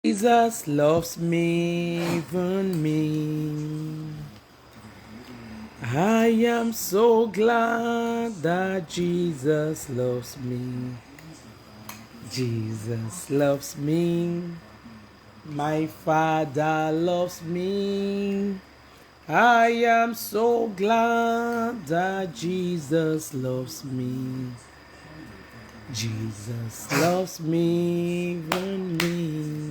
Jesus loves me, even me. I am so glad that Jesus loves me. Jesus loves me. My Father loves me. I am so glad that Jesus loves me. Jesus loves me, even me.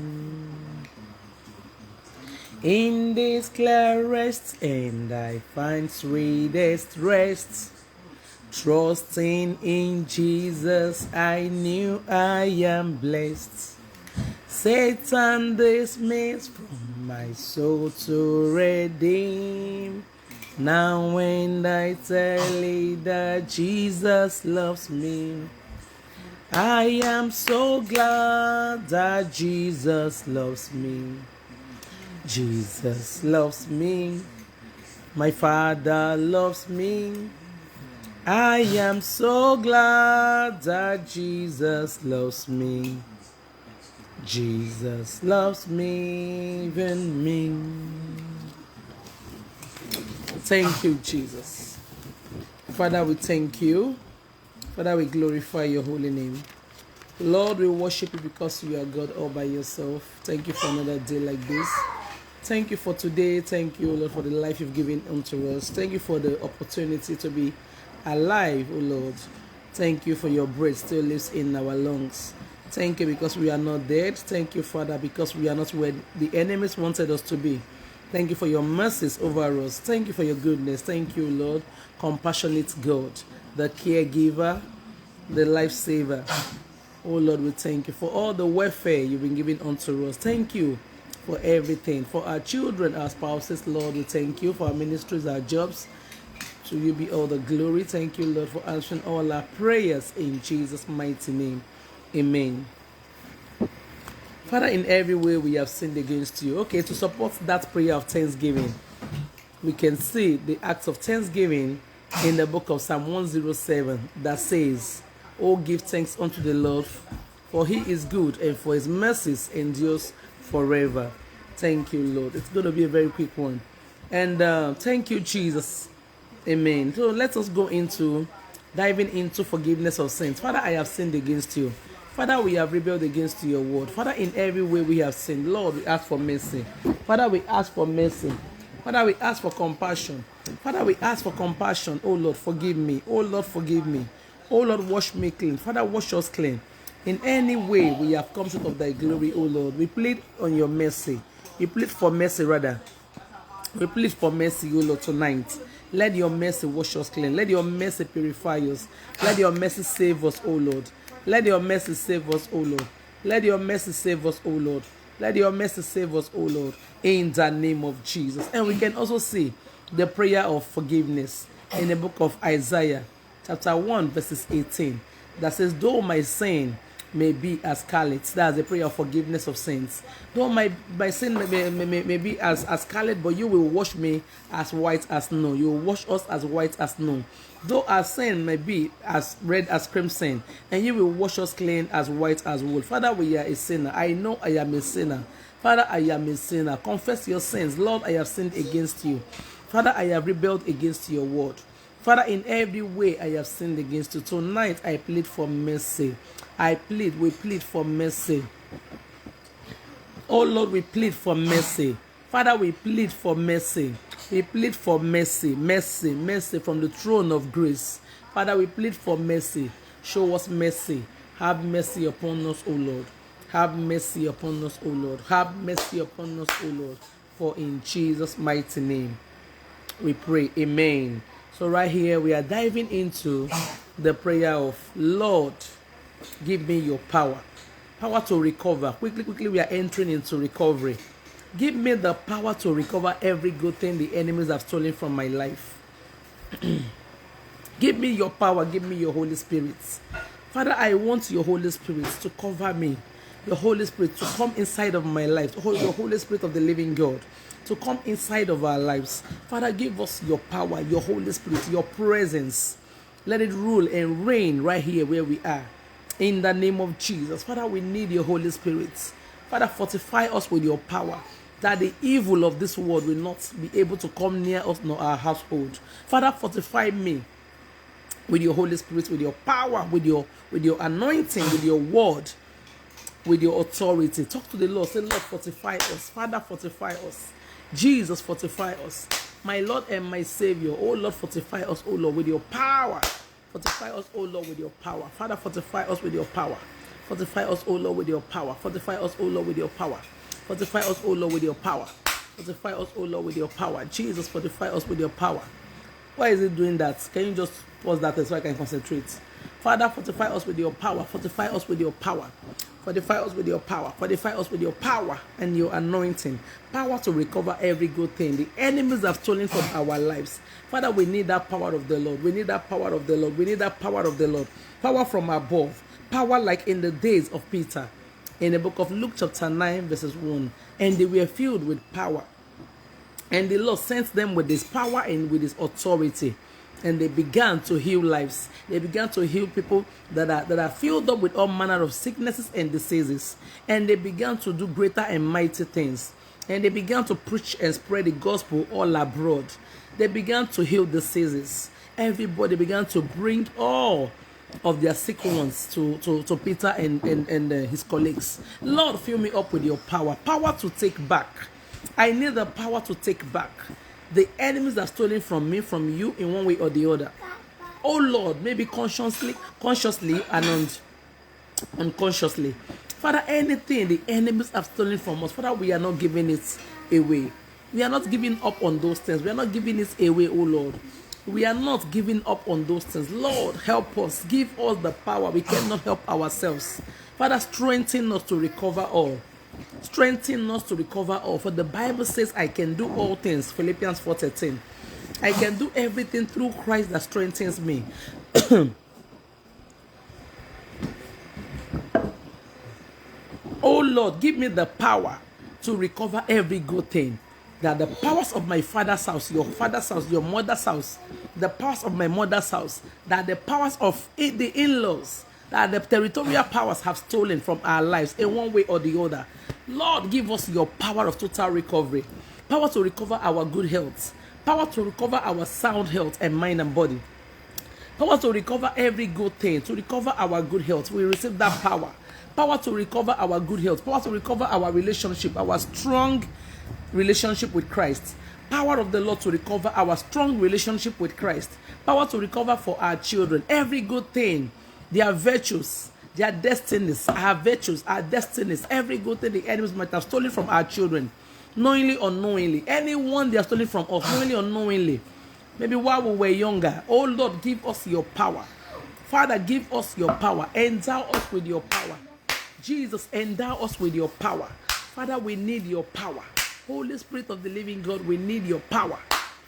In this clearest and I find sweetest rest. Trusting in Jesus, I knew I am blessed. Satan dismissed from my soul to redeem. Now when I tell you that Jesus loves me, I am so glad that Jesus loves me. Jesus loves me. My Father loves me. I am so glad that Jesus loves me. Jesus loves me, even me. Thank you, Jesus. Father, we thank you. Father, we glorify your holy name. Lord, we worship you because you are God all by yourself. Thank you for another day like this. Thank you for today. Thank you, Lord, for the life you've given unto us. Thank you for the opportunity to be alive, O Lord. Thank you for your breath still lives in our lungs. Thank you because we are not dead. Thank you, Father, because we are not where the enemies wanted us to be. Thank you for your mercies over us. Thank you for your goodness. Thank you, Lord, compassionate God, the caregiver, the lifesaver. Oh Lord, we thank you for all the welfare you've been giving unto us. Thank you for everything. For our children, our spouses, Lord, we thank you. For our ministries, our jobs, to you be all the glory. Thank you, Lord, for answering all our prayers in Jesus' mighty name. Amen. Father, in every way we have sinned against you. Okay, to support that prayer of thanksgiving, we can see the acts of thanksgiving in the book of Psalm 107 that says, "Oh, give thanks unto the Lord, for he is good, and for his mercies endures forever." Thank you, Lord. It's going to be a very quick one. And thank you, Jesus. Amen. So let us go into diving into forgiveness of sins. Father, I have sinned against you. Father, we have rebelled against your word. Father, in every way we have sinned. Lord, we ask for mercy. Father, we ask for mercy. Father, we ask for compassion. Father, we ask for compassion. Oh Lord, forgive me. Oh Lord, forgive me. Oh Lord, wash me clean. Father, wash us clean. In any way we have come short of thy glory, oh Lord, we plead on your mercy. We plead for mercy, rather. We plead for mercy, O Lord, tonight. Let your mercy wash us clean. Let your mercy purify us. Let your mercy save us, O Lord. Let your mercy save us, O Lord. Let your mercy save us, O Lord. Let your mercy save us, O Lord, in the name of Jesus. And we can also see the prayer of forgiveness in the book of Isaiah, chapter 1, verses 18, that says, "Though my sin may be as scarlet," that's the prayer of forgiveness of sins. "Though my sin may be as scarlet, but you will wash me as white as snow." You will wash us as white as snow. "Though our sin may be as red as crimson, and you will wash us clean as white as wool." Father, we are a sinner. I know I am a sinner. Father, I am a sinner. Confess your sins. Lord, I have sinned against you. Father, I have rebelled against your word. Father, in every way I have sinned against you. Tonight I plead for mercy. We plead for mercy. Oh Lord, we plead for mercy. Father, we plead for mercy. We plead for mercy, mercy, mercy from the throne of grace. Father, we plead for mercy. Show us mercy. Have mercy upon us, O Lord. Have mercy upon us, O Lord. Have mercy upon us, O Lord. For in Jesus' mighty name we pray. Amen. So right here we are diving into the prayer of, "Lord, give me your power." Power to recover. Quickly, we are entering into recovery. Give me the power to recover every good thing the enemies have stolen from my life. Give me your power. Give me your Holy Spirit. Father, I want your Holy Spirit to cover me. Your Holy Spirit to come inside of my life. Your Holy Spirit of the living God to come inside of our lives. Father, give us your power, your Holy Spirit, your presence. Let it rule and reign right here where we are. In the name of Jesus. Father, we need your Holy Spirit. Father, fortify us with your power, that the evil of this world will not be able to come near us nor our household. Father, fortify me with your Holy Spirit, with your power, with your anointing, with your word, with your authority. Talk to the Lord. Say, Lord, fortify us. Father, fortify us. Jesus, fortify us. My Lord and my Savior. Oh Lord, fortify us, oh Lord, with your power. Fortify us, oh Lord, with your power. Father, fortify us with your power. Fortify us, oh Lord, with your power. Fortify us, oh Lord, with your power. Fortify us, oh Lord, with your power. Fortify us, oh Lord, with your power. Jesus, fortify us with your power. Why is it doing that? Can you just pause that so I can concentrate? Father, fortify us with your power. Fortify us with your power. Fortify us with your power. Fortify us with your power and your anointing. Power to recover every good thing the enemies have stolen from our lives. Father, we need that power of the Lord. We need that power of the Lord. We need that power of the Lord. Power from above. Power like in the days of Peter. In the book of Luke chapter 9 verses 1. And they were filled with power. And the Lord sent them with his power and with his authority. And they began to heal lives. They began to heal people that are filled up with all manner of sicknesses and diseases. And they began to do greater and mighty things. And they began to preach and spread the gospel all abroad. They began to heal diseases. Everybody began to bring all of their sick ones to Peter and his colleagues. Lord, fill me up with your power. Power to take back. I need the power to take back the enemies that are stolen from me, from you, in one way or the other. Oh Lord, maybe consciously and unconsciously. Father, anything the enemies have stolen from us, Father, we are not giving it away. We are not giving up on those things. We are not giving it away, oh Lord. We are not giving up on those things. Lord, help us. Give us the power. We cannot help ourselves. Father, strengthen us to recover all. Strengthen us to recover all. For the Bible says, I can do all things. Philippians 4:13. I can do everything through Christ that strengthens me. Oh Lord, give me the power to recover every good thing. That the powers of my father's house, your father's house, your mother's house, the powers of my mother's house, that the powers of the in-laws, that the territorial powers have stolen from our lives in one way or the other. Lord, give us your power of total recovery. Power to recover our good health. Power to recover our sound health and mind and body. Power to recover every good thing. To recover our good health. We receive that power. Power to recover our good health. Power to recover our relationship. Our strong relationship with Christ. Power of the Lord to recover our strong relationship with Christ. Power to recover for our children. Every good thing. Their virtues, their destinies, our virtues, our destinies, every good thing the enemies might have stolen from our children, knowingly or unknowingly. Anyone they are stolen from us, knowingly or unknowingly. Maybe while we were younger. Oh Lord, give us your power. Father, give us your power. Endow us with your power. Jesus, endow us with your power. Father, we need your power. Holy Spirit of the living God, we need your power.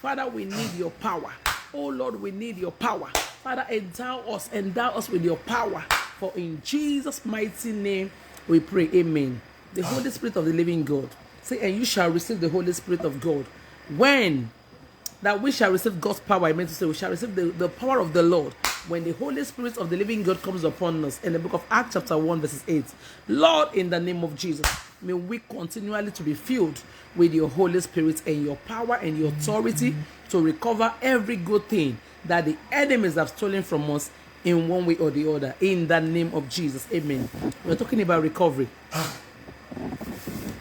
Father, we need your power. Oh Lord, we need your power. Father, endow us with your power. For in Jesus' mighty name we pray. Amen. The Holy Spirit of the living God. Say, and you shall receive the Holy Spirit of God. When? That we shall receive God's power. I meant to say we shall receive the power of the Lord. When the Holy Spirit of the living God comes upon us. In the book of Acts chapter 1 verses 8. Lord, in the name of Jesus, may we continually to be filled with your Holy Spirit and your power and your authority to recover every good thing that the enemies have stolen from us in one way or the other. In the name of Jesus. Amen. We're talking about recovery.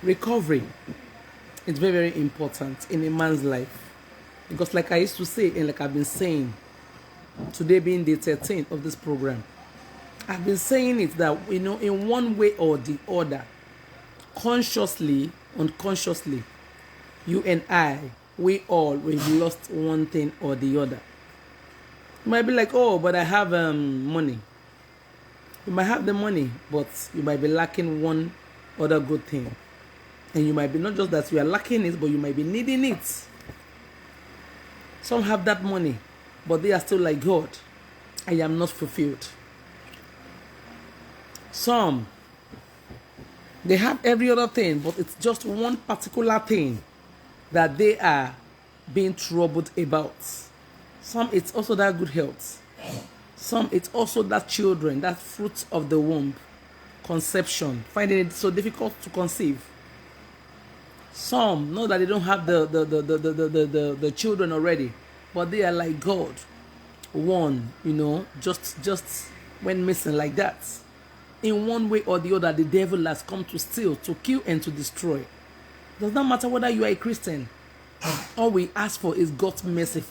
Recovery is very, very important in a man's life. Because like I used to say, and like I've been saying, today being the 13th of this program, I've been saying it that, in one way or the other, consciously, unconsciously, you and I, we all, we've lost one thing or the other. You might be like, oh, but I have money. You might have the money, but you might be lacking one other good thing. And you might be not just that you are lacking it, but you might be needing it. Some have that money, but they are still like, God, I am not fulfilled. Some, they have every other thing, but it's just one particular thing that they are being troubled about. Some, it's also that good health. Some, it's also that children, that fruit of the womb. conception, finding it so difficult to conceive. Some know that they don't have the children already, but they are like God. One, just went missing like that. In one way or the other, the devil has come to steal, to kill, and to destroy. Does not matter whether you are a Christian. All we ask for is God's mercy,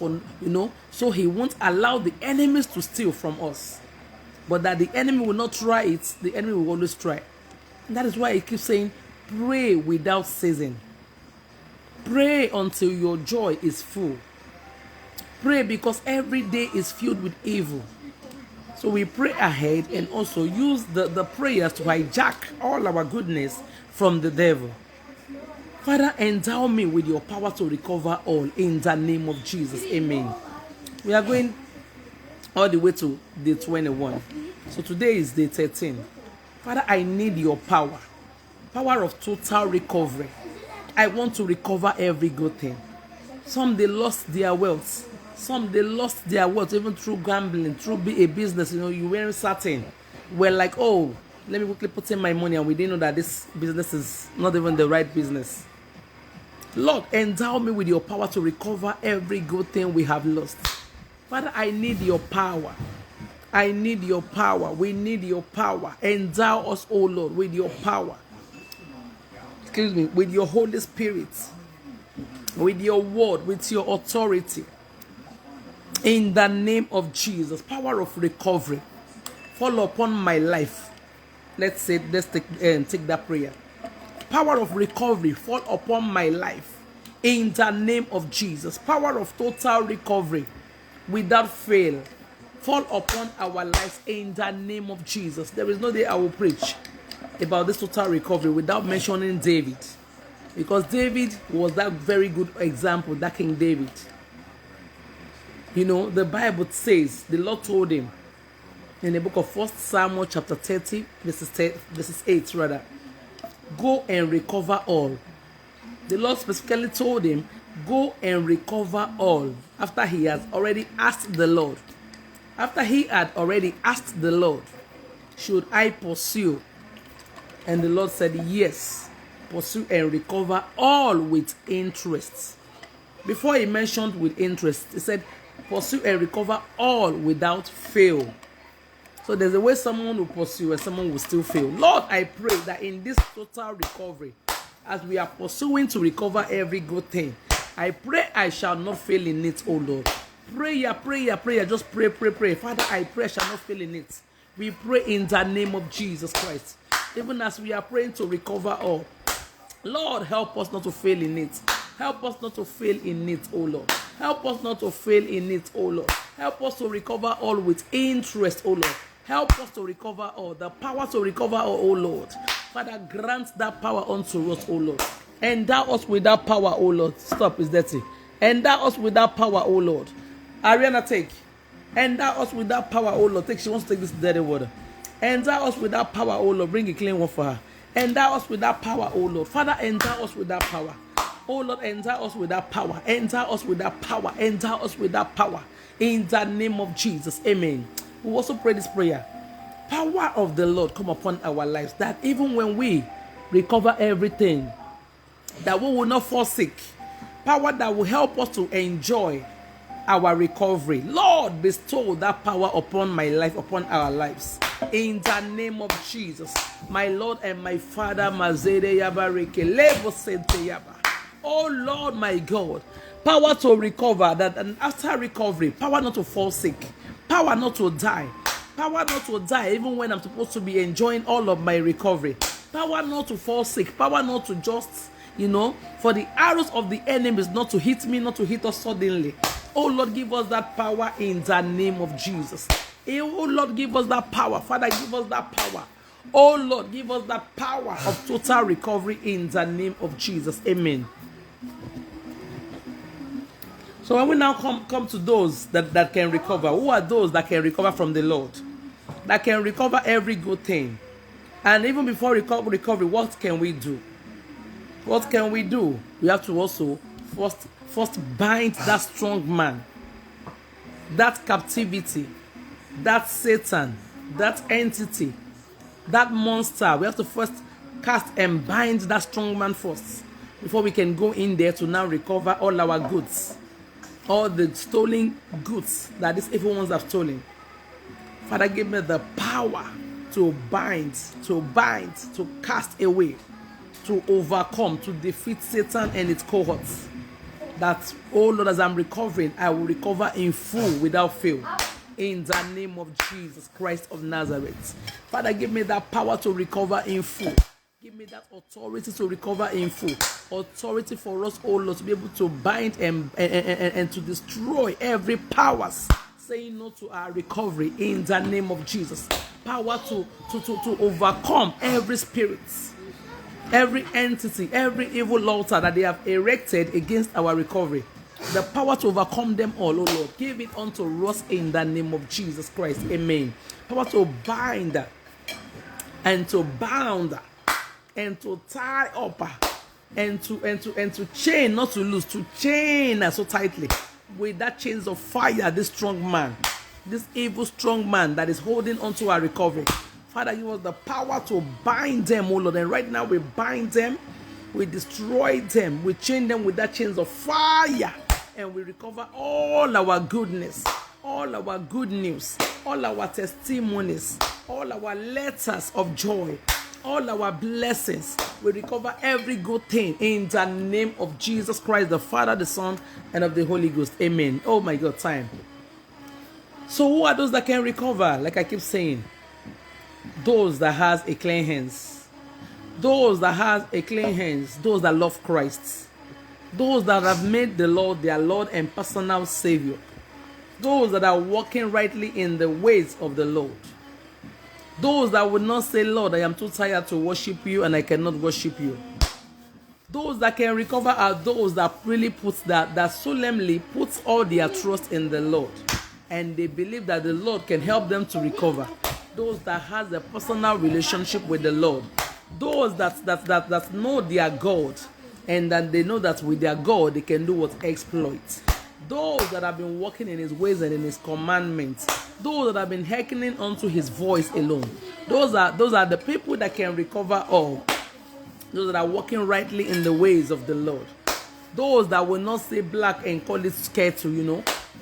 so He won't allow the enemies to steal from us. But that the enemy will not try it, the enemy will always try. And that is why He keeps saying, pray without ceasing. Pray until your joy is full. Pray because every day is filled with evil. So we pray ahead and also use the prayers to hijack all our goodness from the devil. Father, endow me with your power to recover all in the name of Jesus. Amen. We are going all the way to day 21. So today is day 13. Father, I need your power. Power of total recovery. I want to recover every good thing. Some they lost their wealth. Some they lost their wealth even through gambling, through a business. You weren't certain. We're like, oh, let me quickly put in my money, and we didn't know that this business is not even the right business. Lord, endow me with your power to recover every good thing we have lost. Father, I need your power. I need your power. We need your power. Endow us, O Lord, with your power. With your Holy Spirit, with your word, with your authority. In the name of Jesus, power of recovery, fall upon my life. Let's take that prayer. Power of recovery, fall upon my life. In the name of Jesus, power of total recovery, without fail, fall upon our lives. In the name of Jesus, there is no day I will preach about this total recovery without mentioning David, because David was that very good example, that King David. The Bible says the Lord told him in the book of 1 Samuel chapter 30 verses 8 rather, go and recover all. The Lord specifically told him, go and recover all, after he has already asked the Lord. After he had already asked the Lord, should I pursue? And the Lord said, yes, pursue and recover all with interest. Before he mentioned with interest, he said, pursue and recover all without fail. So there's a way someone will pursue and someone will still fail. Lord, I pray that in this total recovery, as we are pursuing to recover every good thing, I pray I shall not fail in it, oh Lord. Prayer. Just pray. Father, I pray I shall not fail in it. We pray in the name of Jesus Christ. Even as we are praying to recover all, Lord, help us not to fail in it. Help us not to fail in it, oh Lord. Help us not to fail in it, oh Lord. Help us to recover all with interest, oh Lord. Help us to recover all. The power to recover all, oh Lord. Father, grant that power unto us, oh Lord. Endow us with that power, oh Lord. Stop, it's dirty. Endow us with that power, oh Lord. Ariana, take. Endow us with that power, oh Lord. Take. She wants to take this dirty water. Endow us with that power, oh Lord. Bring a clean one for her. Endow us with that power, oh Lord. Father, endow us with that power. Oh Lord, endow us with that power. Endow us with that power. Endow us with that power. In the name of Jesus. Amen. We also pray this prayer. Power of the Lord come upon our lives, that even when we recover everything, that we will not fall sick. Power that will help us to enjoy our recovery. Lord, bestow that power upon my life, upon our lives. In the name of Jesus, my Lord and my Father, oh Lord, my God, power to recover, that and after recovery, power not to fall sick, power not to die, power not to die even when I'm supposed to be enjoying all of my recovery, power not to fall sick, power not to just, for the arrows of the enemies not to hit me, not to hit us suddenly. Oh Lord, give us that power in the name of Jesus. Oh Lord, give us that power. Father, give us that power. Oh Lord, give us that power of total recovery in the name of Jesus. Amen. So when we now come to those that can recover, who are those that can recover from the Lord? That can recover every good thing. And even before recovery, what can we do? What can we do? We have to also first bind that strong man, that captivity, that Satan, that entity, that monster. We have to first cast and bind that strong man first before we can go in there to now recover all our goods, all the stolen goods that these evil ones have stolen. Father, give me the power to bind, to cast away, to overcome, to defeat Satan and its cohorts. That, oh Lord, as I'm recovering, I will recover in full without fail. In the name of Jesus Christ of Nazareth. Father, give me that power to recover in full. Give me that authority to recover in full. Authority for us, oh Lord, to be able to bind and to destroy every powers saying no to our recovery in the name of Jesus. Power to overcome every spirit, every entity, every evil altar that they have erected against our recovery. The power to overcome them all, oh Lord. Give it unto us in the name of Jesus Christ. Amen. Power to bind and to bound and to tie up and to chain, not to loose, to chain so tightly with that chains of fire, this strong man, this evil strong man that is holding on to our recovery. Father, give us the power to bind them, oh Lord. And right now we bind them, we destroy them, we chain them with that chains of fire, and we recover all our goodness, all our good news, all our testimonies, all our letters of joy, all our blessings. We recover every good thing in the name of Jesus Christ, the Father, the Son, and of the Holy Ghost. Amen. Oh my God, time. So who are those that can recover? Like I keep saying, those that has a clean hands, those that has a clean hands, those that love Christ, those that have made the Lord their Lord and personal Savior, those that are walking rightly in the ways of the Lord, those that would not say, Lord, I am too tired to worship you and I cannot worship you. Those that can recover are those that really that solemnly puts all their trust in the Lord, and they believe that the Lord can help them to recover. Those that has a personal relationship with the Lord, those that know their God, and that they know that with their God they can do what? Exploits. Those that have been walking in his ways and in his commandments, those that have been hearkening unto his voice alone, those are the people that can recover all. Those that are walking rightly in the ways of the Lord, those that will not say black and call it sketchy,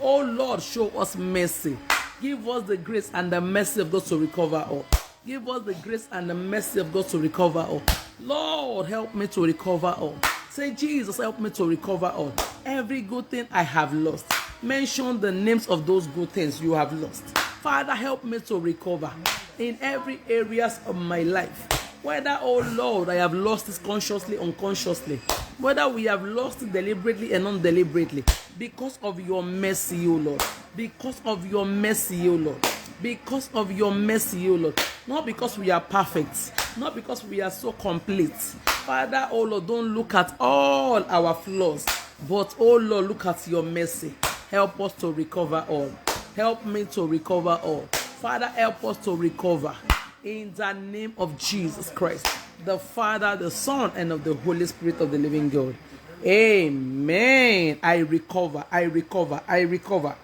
Oh Lord, show us mercy. Give us the grace and the mercy of God to recover all. Give us the grace and the mercy of God to recover all. Lord, help me to recover all. Say, Jesus, help me to recover all. Every good thing I have lost. Mention the names of those good things you have lost. Father, help me to recover in every areas of my life. Whether, oh Lord, I have lost it consciously, unconsciously. Whether we have lost it deliberately and undeliberately. Because of your mercy, O Lord. Because of your mercy, O Lord. Because of your mercy, O Lord. Not because we are perfect. Not because we are so complete. Father, oh Lord, don't look at all our flaws. But, oh Lord, look at your mercy. Help us to recover all. Help me to recover all. Father, help us to recover. In the name of Jesus Christ, the Father, the Son, and of the Holy Spirit of the living God. Amen. I recover. I recover. I recover.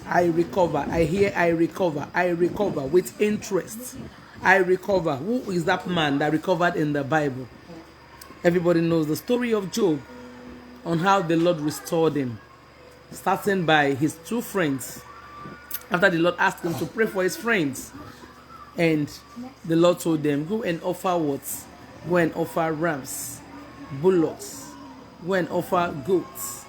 I recover. I hear I recover. I recover with interest. I recover. Who is that man that recovered in the Bible? Everybody knows the story of Job, on how the Lord restored him, starting by his two friends. After the Lord asked him to pray for his friends, and the Lord told them, go and offer what? Go and offer rams, bullocks, go and offer goats,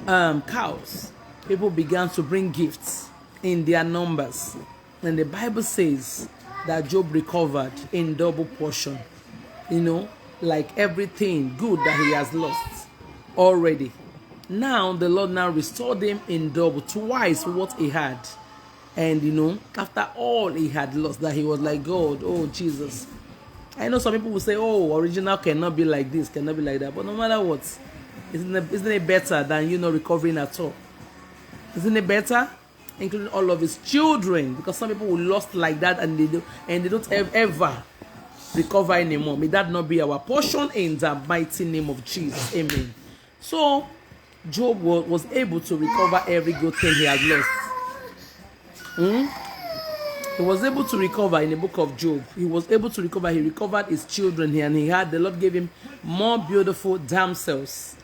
cows. People began to bring gifts in their numbers. And the Bible says that Job recovered in double portion. Like everything good that he has lost already. Now the Lord now restored him in double, twice what he had. And after all he had lost, that he was like, God, oh Jesus. I know some people will say, oh, original cannot be like this, cannot be like that. But no matter what, isn't it better than recovering at all? Isn't it better? Including all of his children, because some people will lost like that and they don't ever recover anymore. May that not be our portion in the mighty name of Jesus. Amen. So Job was able to recover every good thing he had lost. He was able to recover in the book of Job. He was able to recover. He recovered his children here, and the Lord gave him more beautiful damsels,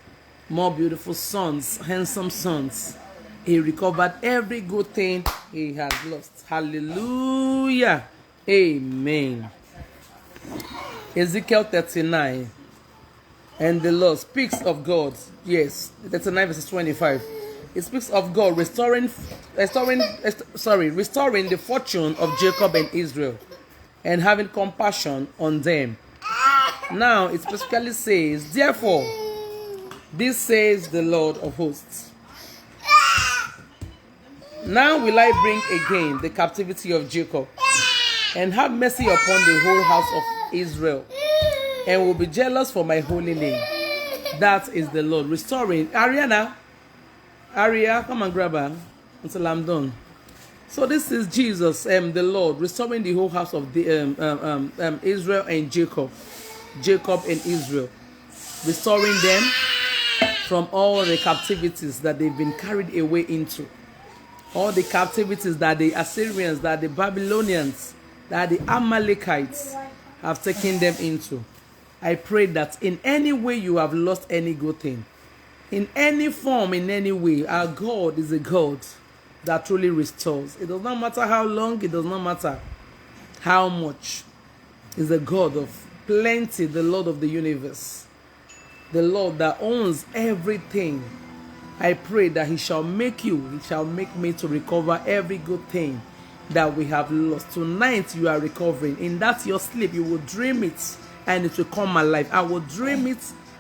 more beautiful sons, handsome sons. He recovered every good thing he had lost. Hallelujah. Amen. Ezekiel 39. And the Lord speaks of God. Yes, 39 verses 25. It speaks of God restoring the fortune of Jacob and Israel and having compassion on them. Now it specifically says, therefore, this says the Lord of hosts. Now will I bring again the captivity of Jacob and have mercy upon the whole house of Israel, and will be jealous for my holy name. That is the Lord restoring. Aria, come and grab her until I'm done. So this is Jesus, the Lord, restoring the whole house of the Israel and Jacob and Israel, restoring them from all the captivities that they've been carried away into, all the captivities that the Assyrians, that the Babylonians, that the Amalekites have taken them into. I pray that in any way you have lost any good thing, in any form, in any way, our God is a God that truly restores. It does not matter how long, it does not matter how much. Is a God of plenty, the Lord of the universe, the Lord that owns everything. I pray that He shall make me to recover every good thing that we have lost. Tonight you are recovering. In that your sleep, you will dream it and it will come alive. I will dream it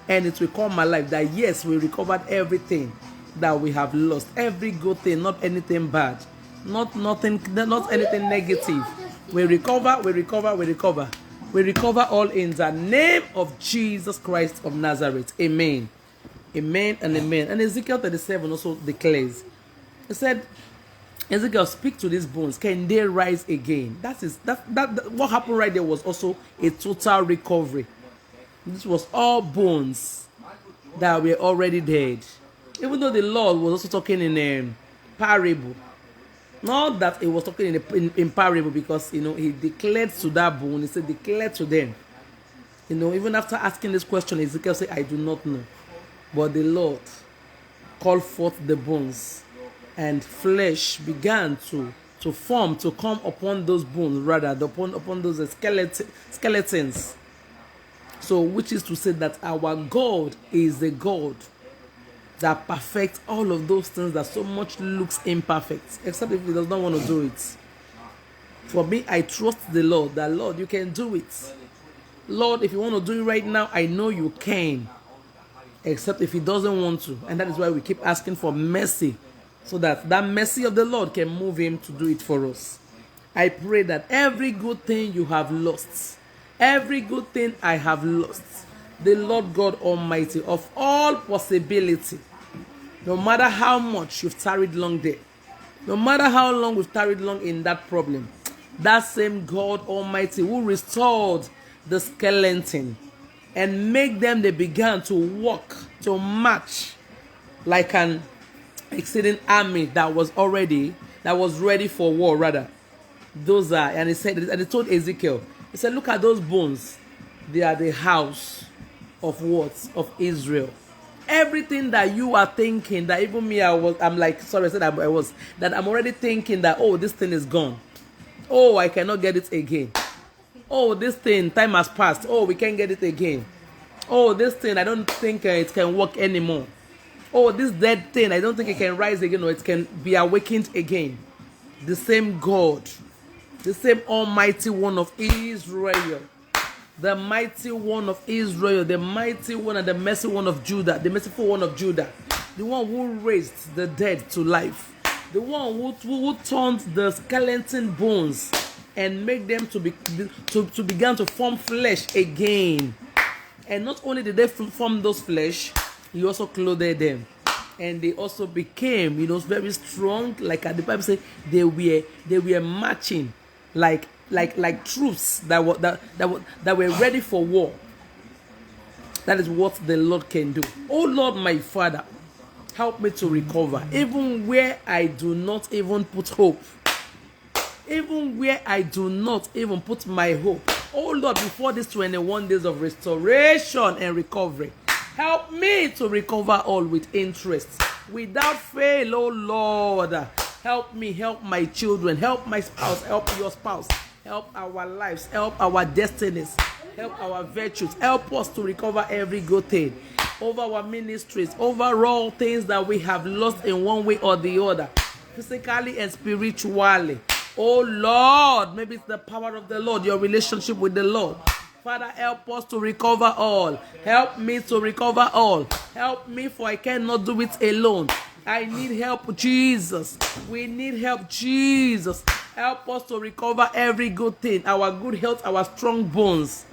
and it will come alive. That yes, we recovered everything that we have lost. Every good thing, not anything bad, not anything negative. We recover all in the name of Jesus Christ of Nazareth. Amen. Amen and amen. And Ezekiel 37 also declares, he said, Ezekiel, speak to these bones. Can they rise again? That what happened right there was also a total recovery. This was all bones that were already dead. Even though the Lord was also talking in a parable. Not that he was talking in parable, because he declared to that bone, he said, declare to them. Even after asking this question, Ezekiel said, I do not know. But the Lord called forth the bones, and flesh began to form, to come upon those bones, rather upon those skeletons. So, which is to say that our God is a God that perfects all of those things that so much looks imperfect, except if He does not want to do it. For me, I trust the Lord, that Lord, you can do it. Lord, if you want to do it right now, I know you can. Except if He doesn't want to. And that is why we keep asking for mercy, so that mercy of the Lord can move Him to do it for us. I pray that every good thing you have lost, every good thing I have lost, the Lord God Almighty of all possibility, no matter how much you've tarried long there, no matter how long we've tarried long in that problem, that same God Almighty who restored the skeleton and make them, they began to walk, to march like an exceeding army that was ready for war, rather. Those are, and he told Ezekiel, he said, look at those bones. They are the house of what? Of Israel. Everything that you are thinking, that even me, I'm already thinking that, oh, this thing is gone. Oh, I cannot get it again. Oh, this thing, time has passed. Oh, we can't get it again. Oh, this thing, I don't think it can work anymore. Oh, this dead thing, I don't think it can rise again, or it can be awakened again. The same God, the same Almighty One of Israel, the mighty One of Israel, the mighty one and the merciful one of Judah, the merciful one of Judah, the one who raised the dead to life, the one who turned the skeleton bones and make them to begin to form flesh again. And not only did they form those flesh, He also clothed them, and they also became, very strong. Like the Bible says, they were marching like troops that were ready for war. That is what the Lord can do. Oh Lord, my Father, help me to recover, even where I do not even put hope. even where I do not even put my hope. Oh Lord, before these 21 days of restoration and recovery, help me to recover all with interest, without fail, oh Lord. Help me, help my children, help my spouse, help your spouse, help our lives, help our destinies, help our virtues, help us to recover every good thing over our ministries, over all things that we have lost in one way or the other, physically and spiritually. Oh Lord, maybe it's the power of the Lord, your relationship with the Lord. Father, help us to recover all. Help me to recover all. Help me, for I cannot do it alone. I need help, Jesus. We need help, Jesus. Help us to recover every good thing, our good health, our strong bones,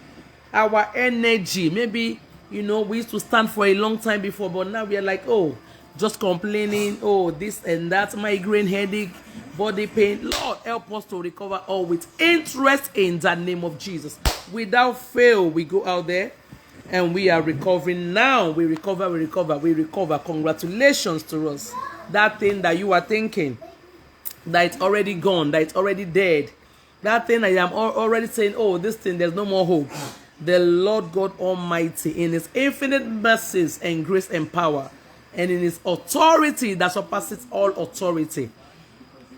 our energy. Maybe, we used to stand for a long time before, but now we are like, just complaining, this and that, migraine, headache, body pain. Lord, help us to recover all with interest in the name of Jesus. Without fail, we go out there and we are recovering now. We recover. Congratulations to us. That thing that you are thinking, that it's already gone, that it's already dead. That thing I am already saying, this thing, there's no more hope. The Lord God Almighty, in His infinite mercies and grace and power, and in His authority that surpasses all authority,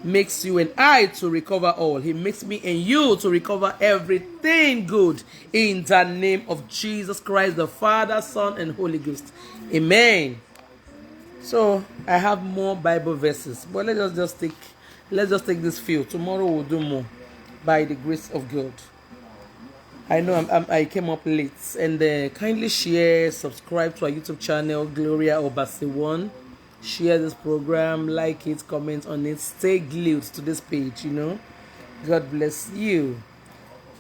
makes you and I to recover all. He makes me and you to recover everything good in the name of Jesus Christ, the Father, Son, and Holy Ghost. Amen. So I have more Bible verses, but let's just take this few. Tomorrow we'll do more by the grace of God. I know I came up late, and kindly share, subscribe to our YouTube channel, Gloria Obasi1. Share this program, like it, comment on it, stay glued to this page, God bless you.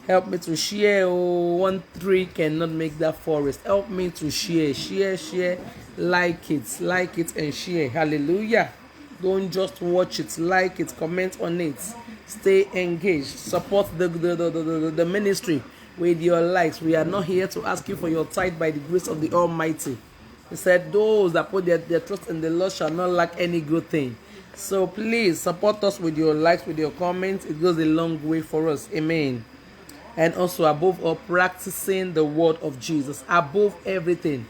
Help me to share. 1 tree cannot make that forest. Help me to share, like it and share. Hallelujah. Don't just watch it, like it, comment on it, stay engaged, support the ministry with your likes. We are not here to ask you for your tithe by the grace of the Almighty. He said, those that put their trust in the Lord shall not lack any good thing. So please support us with your likes, with your comments. It goes a long way for us. Amen. And also, above all, practicing the word of Jesus. Above everything.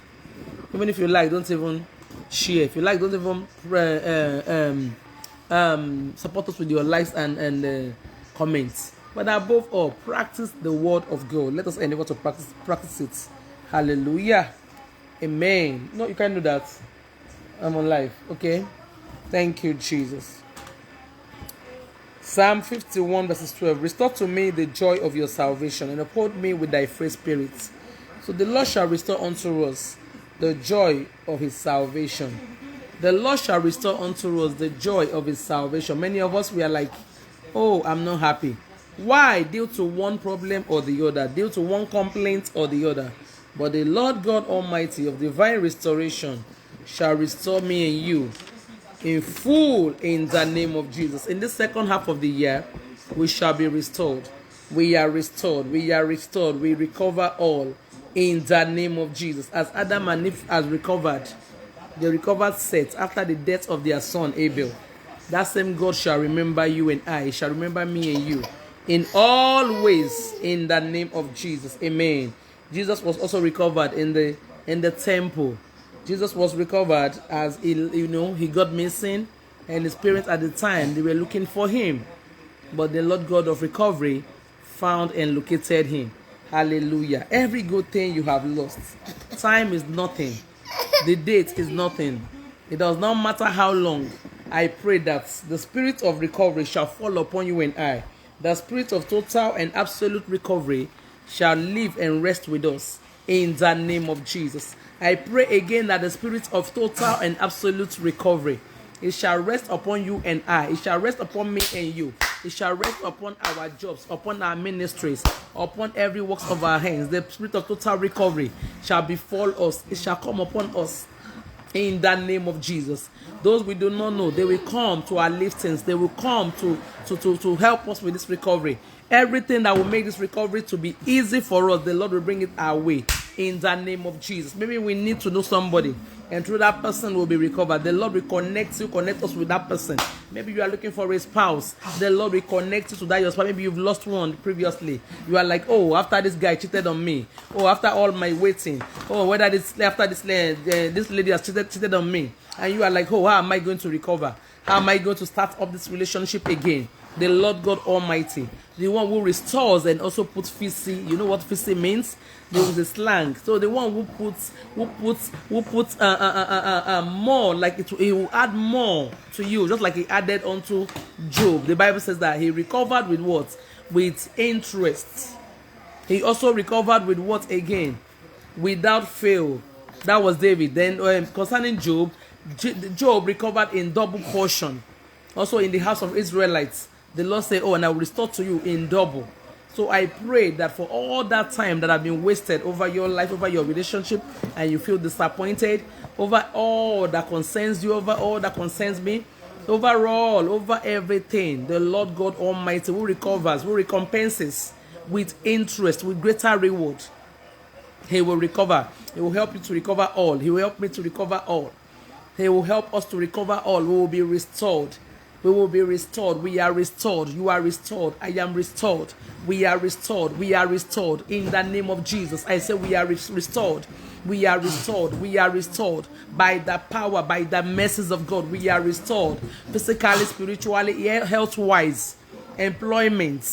Even if you like, don't even share. If you like, don't even support us with your likes and comments. But above all, practice the word of God. Let us endeavor to practice it. Hallelujah. Amen. No, you can't do that. I'm on live. Okay. Thank you, Jesus. Psalm 51 verses 12. Restore to me the joy of your salvation, and uphold me with thy free spirit. So the Lord shall restore unto us the joy of his salvation. The Lord shall restore unto us the joy of his salvation. Many of us, we are like, I'm not happy. Why? Due to one problem or the other, due to one complaint or the other. But the Lord God Almighty of divine restoration shall restore me and you in full in the name of Jesus. In this second half of the year, we shall be restored. We are restored. We recover all in the name of Jesus. As Adam and Eve has recovered, they recovered Seth after the death of their son Abel. That same God shall remember you and I. He shall remember me and you in all ways in the name of Jesus. Amen. Jesus was also recovered in the temple. Jesus was recovered as he got missing, and his parents at the time, they were looking for him. But the Lord God of recovery found and located him. Hallelujah. Every good thing you have lost. Time is nothing. The date is nothing. It does not matter how long. I pray that the spirit of recovery shall fall upon you and I. The spirit of total and absolute recovery shall live and rest with us in the name of Jesus. I pray again that the spirit of total and absolute recovery, it shall rest upon you and I. It shall rest upon me and you. It shall rest upon our jobs, upon our ministries, upon every works of our hands. The spirit of total recovery shall befall us. It shall come upon us in the name of Jesus. Those we do not know, they will come to our liftings. They will come to help us with this recovery. Everything that will make this recovery to be easy for us, the Lord will bring it our way in the name of Jesus. Maybe we need to know somebody, and through that person will be recovered. The Lord will connect us with that person. Maybe you are looking for a spouse. The Lord will connect you to that your spouse. Maybe you've lost one previously. You are like, oh, after this guy cheated on me. Oh, after all my waiting. Oh, this lady has cheated on me. And you are like, oh, how am I going to recover? How am I going to start up this relationship again? The Lord God Almighty, the one who restores and also puts fisi. You know what fisi means? There is a slang. So the one who puts more, like he will add more to you, just like he added onto Job. The Bible says that he recovered with what? With interest. He also recovered with what again? Without fail. That was David. Then concerning Job, Job recovered in double portion. Also in the house of Israelites, the Lord said, oh, and I will restore to you in double. So I pray that for all that time that have been wasted over your life, over your relationship, and you feel disappointed, over all that concerns you, over all that concerns me, overall, over everything, the Lord God Almighty who recovers, who recompenses with interest, with greater reward. He will recover. He will help you to recover all. He will help me to recover all. He will help us to recover all. We will be restored. We will be restored. We are restored. You are restored. I am restored. We are restored. We are restored. In the name of Jesus, I say we are restored. We are restored. We are restored by the power, by the mercies of God. We are restored physically, spiritually, health-wise, employment,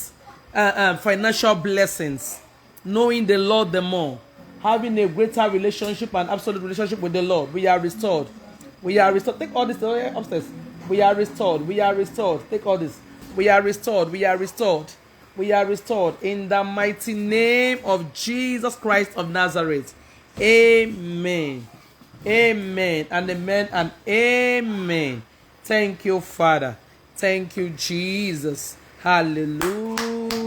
financial blessings, knowing the Lord the more, having a greater relationship and absolute relationship with the Lord. We are restored. We are restored. Take all this upstairs. We are restored. We are restored. Take all this. We are restored. We are restored. We are restored in the mighty name of Jesus Christ of Nazareth. Amen. Amen and amen and amen. Thank you, Father. Thank you, Jesus. Hallelujah.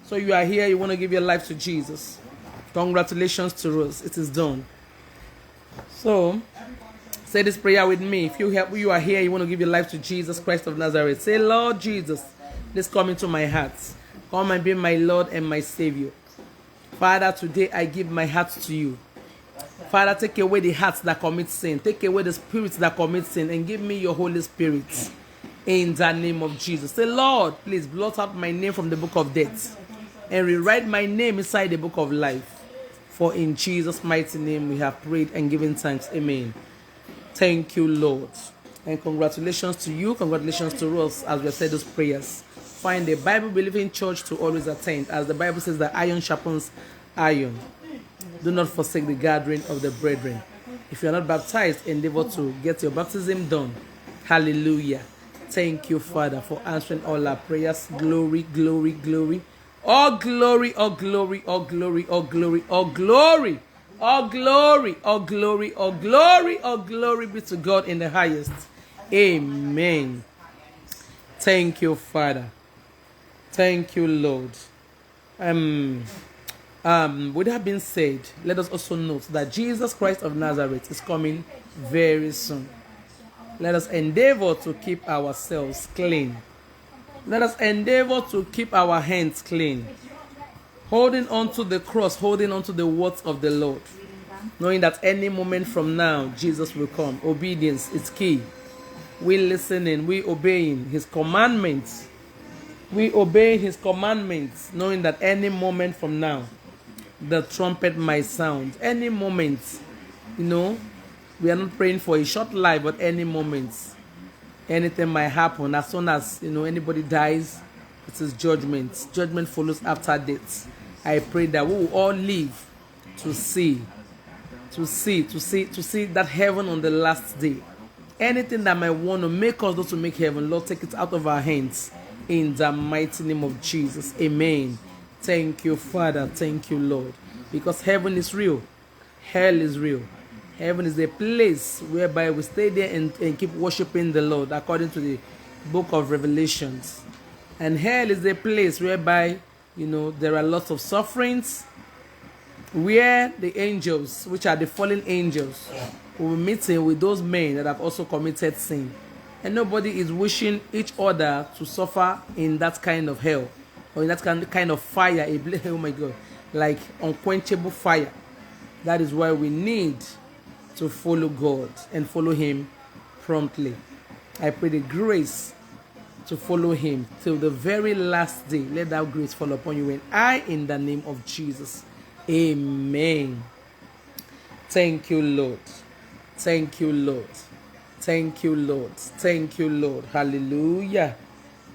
So you are here. You want to give your life to Jesus. Congratulations to us. It is done. So say this prayer with me. If you are here, you want to give your life to Jesus Christ of Nazareth. Say, Lord Jesus, please come into my heart. Come and be my Lord and my Savior. Father, today I give my heart to you. Father, take away the hearts that commit sin. Take away the spirits that commit sin and give me your Holy Spirit. In the name of Jesus. Say, Lord, please blot out my name from the book of death and rewrite my name inside the book of life. For in Jesus' mighty name we have prayed and given thanks. Amen. Thank you, Lord. And congratulations to you. Congratulations to us as we have said those prayers. Find a Bible-believing church to always attend. As the Bible says that iron sharpens iron. Do not forsake the gathering of the brethren. If you are not baptized, endeavor to get your baptism done. Hallelujah. Thank you, Father, for answering all our prayers. Glory, glory, glory. All glory, all glory, all glory, all glory, all glory. All glory, all glory, all glory, all glory be to God in the highest. Amen. Thank you, Father. Thank you, Lord. With that being said, let us also note that Jesus Christ of Nazareth is coming very soon. Let us endeavor to keep ourselves clean. Let us endeavor to keep our hands clean. Holding on to the cross, holding on to the words of the Lord. Knowing that any moment from now, Jesus will come. Obedience is key. We listening, we obeying His commandments. We obey His commandments, knowing that any moment from now, the trumpet might sound. Any moment, we are not praying for a short life, but any moment, anything might happen. As soon as, anybody dies, it is judgment. Judgment follows after death. I pray that we will all live to see that heaven on the last day. Anything that might want to make us not to make heaven, Lord, take it out of our hands. In the mighty name of Jesus. Amen. Thank you, Father. Thank you, Lord. Because heaven is real. Hell is real. Heaven is a place whereby we stay there and keep worshiping the Lord according to the book of Revelations. And hell is a place whereby, there are lots of sufferings, where the angels, which are the fallen angels, will be meeting with those men that have also committed sin. And nobody is wishing each other to suffer in that kind of hell or in that kind of fire. Oh my God, like unquenchable fire. That is why we need to follow God and follow Him promptly. I pray the grace to follow Him till the very last day. Let that grace fall upon you and I, in the name of Jesus. Amen. Thank you, Lord. Thank you, Lord. Thank you, Lord. Thank you, Lord. Hallelujah.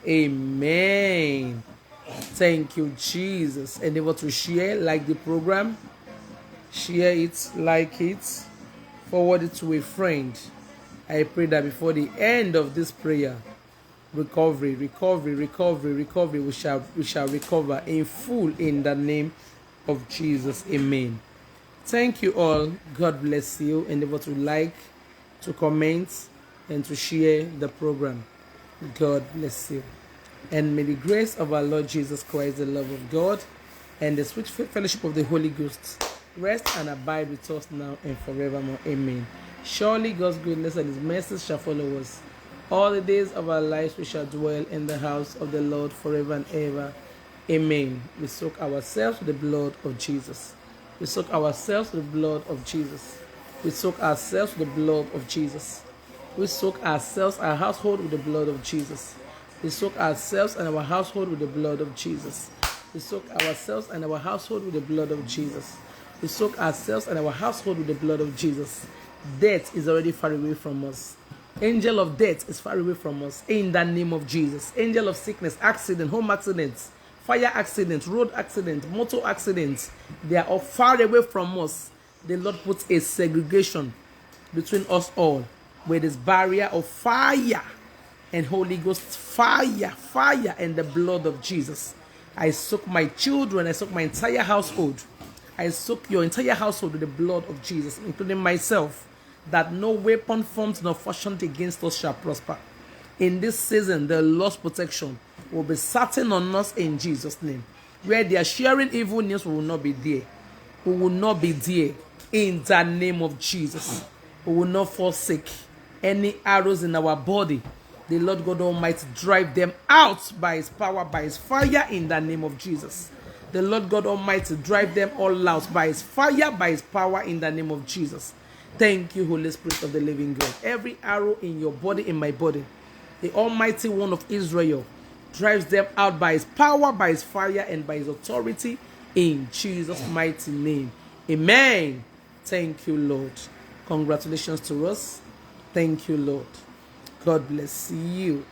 Amen. Thank you, Jesus. Endeavor to share, like the program. Share it, like it, forward it to a friend. I pray that before the end of this prayer, recovery, we shall recover in full in the name of Jesus. Amen. Thank you all. God bless you. Endeavor to like, to comment, and to share the program. God bless you. And may the grace of our Lord Jesus Christ, the love of God, and the sweet fellowship of the Holy Ghost rest and abide with us now and forevermore. Amen. Surely God's goodness and His mercy shall follow us. All the days of our lives we shall dwell in the house of the Lord forever and ever. Amen. We soak ourselves with the blood of Jesus. We soak ourselves with the blood of Jesus. We soak ourselves with the blood of Jesus. We soak ourselves, our household, with the blood of Jesus. We soak ourselves and our household with the blood of Jesus. We soak ourselves and our household with the blood of Jesus. We soak ourselves and our household with the blood of Jesus. Death is already far away from us. Angel of death is far away from us. In the name of Jesus. Angel of sickness, accident, home accidents, fire accidents, road accidents, motor accidents, they are all far away from us. The Lord puts a segregation between us all with this barrier of fire and Holy Ghost fire and the blood of Jesus. I soak my children, I soak my entire household. I soak your entire household with the blood of Jesus, including myself, that no weapon formed nor fashioned against us shall prosper. In this season, the Lord's protection will be certain on us in Jesus' name. Where they are sharing evil news, we will not be there. We will not be there in the name of Jesus. We will not forsake any arrows in our body. The Lord God Almighty drive them out by His power, by His fire in the name of Jesus. The Lord God Almighty drive them all out by His fire, by His power in the name of Jesus. Thank you, Holy Spirit of the living God. Every arrow in your body, in my body, the Almighty One of Israel drives them out by His power, by His fire, and by His authority in Jesus' mighty name. Amen. Thank you, Lord. Congratulations to us. Thank you, Lord. God bless you.